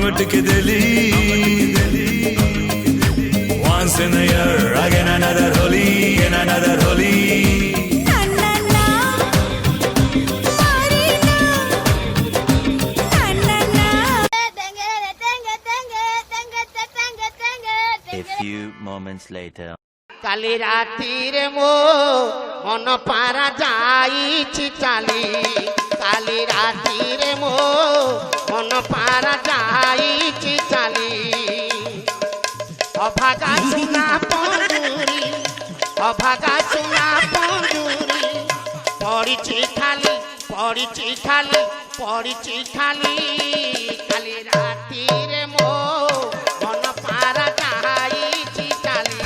के दिली once in a year again another holy and another holy A few moments later. কালি রাতিরে মো মন পারা যাইছি চালি কালি রাতিরে মো মন পারা যাইছি চালি অভাগা চুনা পঞ্জুরি অভাগা চুনা পঞ্জুরি পড়িছি খালি পড়িছি খালি পড়িছি খালি কালি রাতিরে মো মন পারা যাইছি চালি